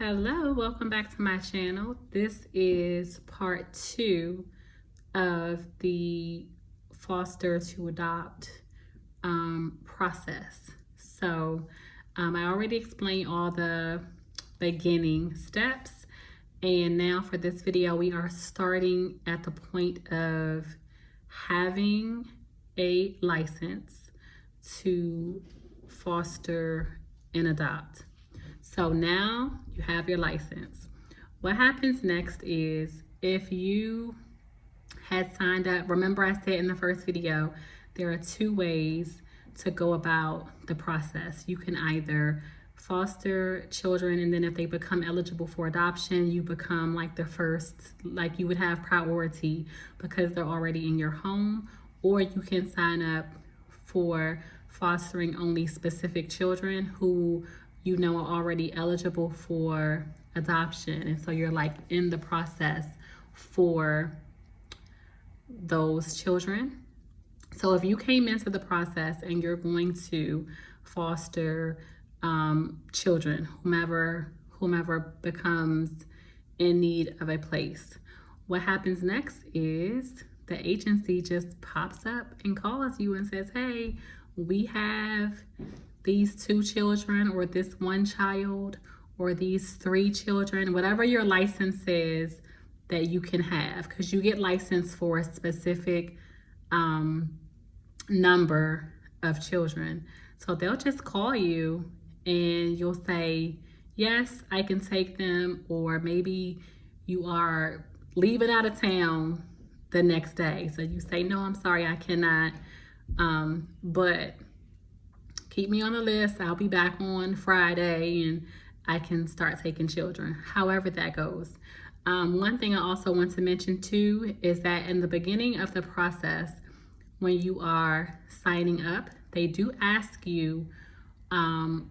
Hello, welcome back to my channel. This is part 2 of the foster to adopt process. I already explained all the beginning steps, and now for this video we are starting at the point of having a license to foster and adopt. So now you have your license. What happens next is if you had signed up, remember I said in the first video, there are 2 ways to go about the process. You can either foster children, and then if they become eligible for adoption, you become like the first, like you would have priority because they're already in your home, or you can sign up for fostering only specific children who you know are already eligible for adoption, and so you're like in the process for those children. So if you came into the process and you're going to foster children, whomever becomes in need of a place, what happens next is the agency just pops up and calls you and says, hey, we have these 2 children, or this 1 child, or these 3 children, whatever your license says that you can have, because you get licensed for a specific number of children. So they'll just call you and you'll say, yes, I can take them, or maybe you are leaving out of town the next day. So you say, no, I'm sorry, I cannot, but keep me on the list. I'll be back on Friday and I can start taking children, however that goes. One thing I also want to mention too is that in the beginning of the process, when you are signing up, they do ask you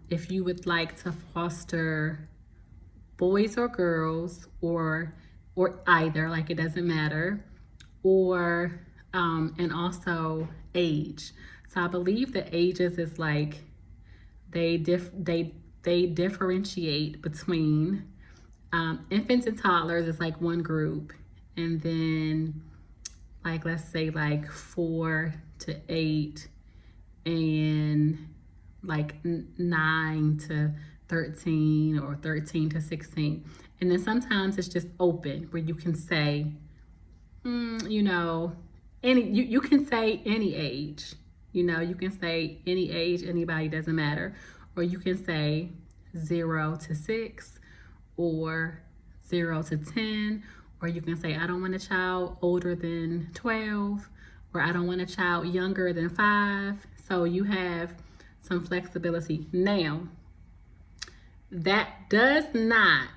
if you would like to foster boys or girls, or either, like it doesn't matter, or and also age. So I believe the ages is like they differentiate between infants and toddlers is like one group, and then like let's say like 4 to 8, and like 9 to 13, or 13 to 16. And then sometimes it's just open where you can say, you know, you can say any age. You know, you can say any age, anybody, doesn't matter. Or you can say 0 to 6, or 0 to 10, or you can say, I don't want a child older than 12, or I don't want a child younger than 5. So you have some flexibility. Now, that does not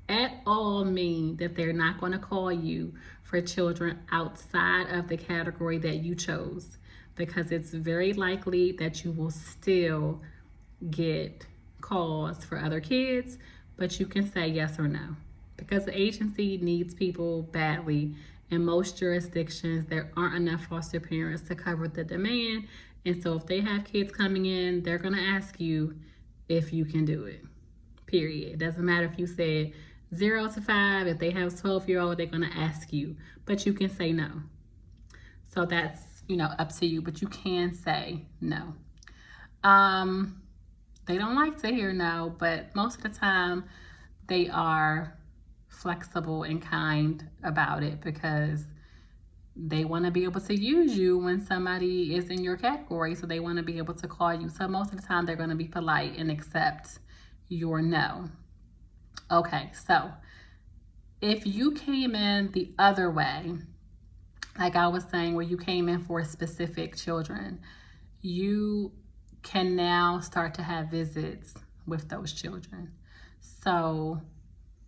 at all mean that they're not going to call you for children outside of the category that you chose, because it's very likely that you will still get calls for other kids, but you can say yes or no, because the agency needs people badly. In most jurisdictions, there aren't enough foster parents to cover the demand, and so if they have kids coming in, they're going to ask you if you can do it, period. It doesn't matter if you said 0 to 5. If they have a 12-year-old, they're going to ask you, but you can say no. So that's, up to you, but you can say no. They don't like to hear no, but most of the time they are flexible and kind about it, because they want to be able to use you when somebody is in your category. So they want to be able to call you. So most of the time they're going to be polite and accept your no. Okay, so if you came in the other way, like I was saying, where you came in for specific children, you can now start to have visits with those children. So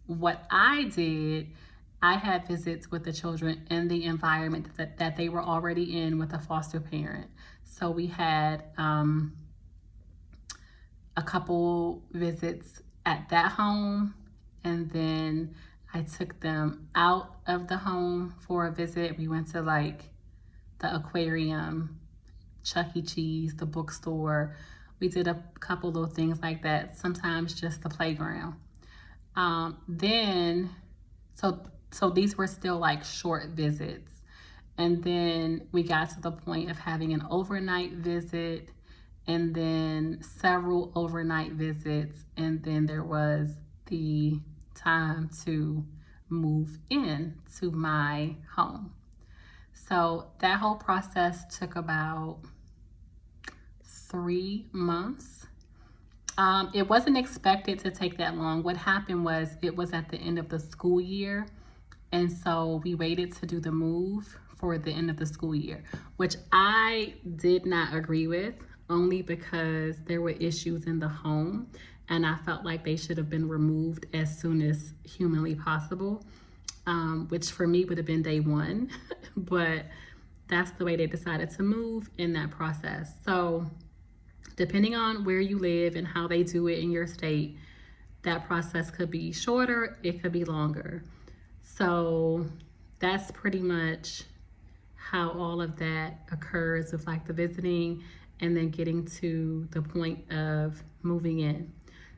what I did, I had visits with the children in the environment that they were already in with a foster parent. So we had a couple visits at that home, and then I took them out of the home for a visit. We went to like the aquarium, Chuck E. Cheese, the bookstore. We did a couple little things like that, sometimes just the playground. Then, so these were still like short visits. And then we got to the point of having an overnight visit, and then several overnight visits. And then there was the time to move in to my home. So that whole process took about 3 months. It wasn't expected to take that long. What happened was it was at the end of the school year. And so we waited to do the move for the end of the school year, which I did not agree with, only because there were issues in the home and I felt like they should have been removed as soon as humanly possible, which for me would have been day one, but that's the way they decided to move in that process. So depending on where you live and how they do it in your state, that process could be shorter, it could be longer. So that's pretty much how all of that occurs with like the visiting and then getting to the point of moving in.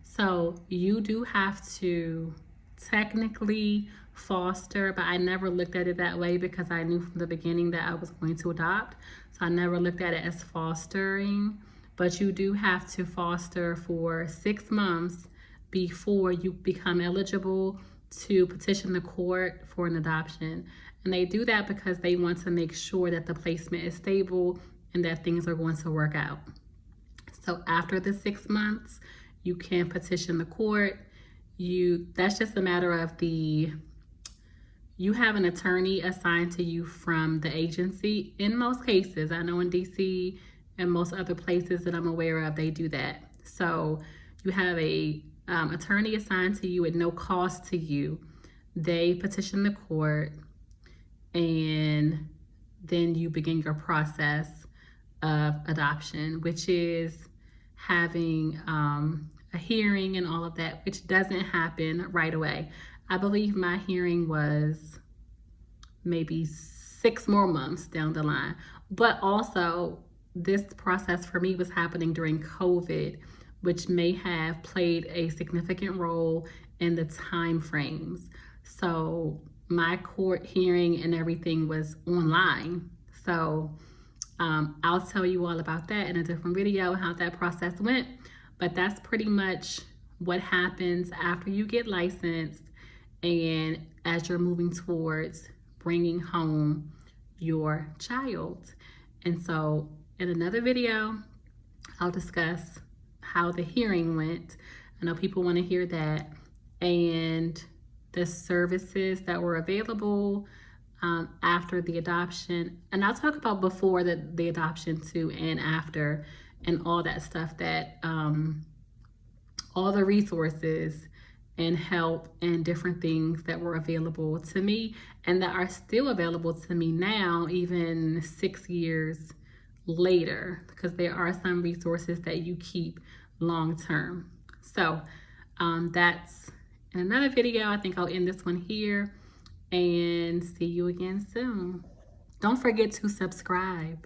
So you do have to technically foster, but I never looked at it that way because I knew from the beginning that I was going to adopt. So I never looked at it as fostering, but you do have to foster for 6 months before you become eligible to petition the court for an adoption. And they do that because they want to make sure that the placement is stable and that things are going to work out. So after the 6 months, you can petition the court. That's just a matter of you have an attorney assigned to you from the agency. In most cases, I know in DC and most other places that I'm aware of, they do that. So you have a attorney assigned to you at no cost to you. They petition the court, and then you begin your process of adoption, which is having a hearing and all of that, which doesn't happen right away. I believe my hearing was maybe 6 more months down the line. But also, this process for me was happening during COVID, which may have played a significant role in the time frames. So my court hearing and everything was online. So I'll tell you all about that in a different video, how that process went. But that's pretty much what happens after you get licensed and as you're moving towards bringing home your child. And so in another video, I'll discuss how the hearing went. I know people want to hear that, and the services that were available after the adoption. And I'll talk about before the adoption too, and after, and all that stuff, that all the resources and help and different things that were available to me and that are still available to me now, even 6 years later, because there are some resources that you keep long term. So that's in another video. I think I'll end this one here and see you again soon. Don't forget to subscribe.